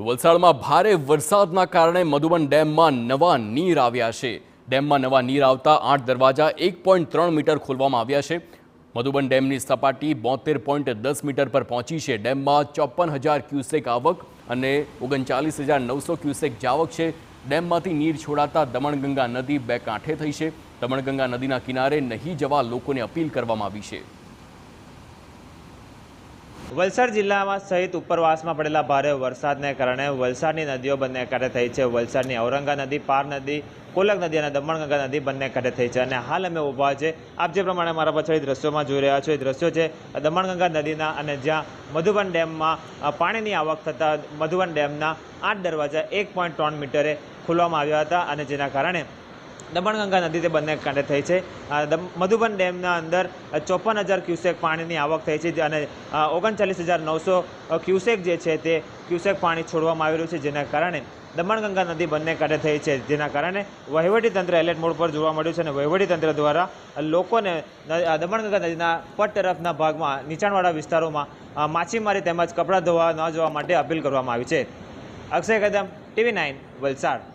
તો વલસાડમાં ભારે વરસાદના કારણે મધુબન ડેમમાં નવા નીર આવ્યા છે. ડેમમાં નવા નીર આવતા 8 દરવાજા 1.3 મીટર ખોલવામાં આવ્યા છે. મધુબન ડેમની સપાટી 72.10 મીટર પર પહોંચી છે. ડેમમાં 54,000 ક્યુસેક આવક અને 39,900 ક્યુસેક જાવક છે. ડેમમાંથી નીર છોડાતા દમણગંગા નદી બે કાંઠે થઈ છે. દમણગંગા નદીના કિનારે નહીં જવા લોકોને અપીલ કરવામાં આવી છે. વલસાડ જિલ્લામાં સહિત ઉપરવાસમાં પડેલા ભારે વરસાદને કારણે વલસાડની નદીઓ બંને કાંઠે થઈ છે. વલસાડની ઔરંગા નદી, પાર નદી, કોલક નદી અને દમણગંગા નદી બંને કાંઠે થઈ છે અને હાલ અમે ઊભા છે. આપ જે પ્રમાણે મારા પાછળ દ્રશ્યોમાં જોઈ રહ્યા છો, એ દ્રશ્યો છે દમણગંગા નદીના અને જ્યાં મધુબન ડેમમાં પાણીની આવક થતાં મધુબન ડેમના 8 દરવાજા 1.3 મીટરે ખોલવામાં આવ્યા હતા અને જેના કારણે દમણગંગા નદી તે બંને કાંઠે થઈ છે. મધુબન ડેમના અંદર 54,000 ક્યુસેક પાણીની આવક થઈ છે અને 39,900 ક્યુસેક જે છે તે ક્યુસેક પાણી છોડવામાં આવી રહ્યું છે, જેના કારણે દમણગંગા નદી બંને કાંઠે થઈ છે. જેના કારણે વહીવટીતંત્ર એલર્ટ મોડ પર જોવા મળ્યું છે અને વહીવટીતંત્ર દ્વારા લોકોને દમણગંગા નદીના પટ તરફના ભાગમાં નીચાણવાળા વિસ્તારોમાં માછીમારી તેમજ કપડાં ધોવા ન જવા માટે અપીલ કરવામાં આવી છે. અક્ષય કદમ, TV9 વલસાડ.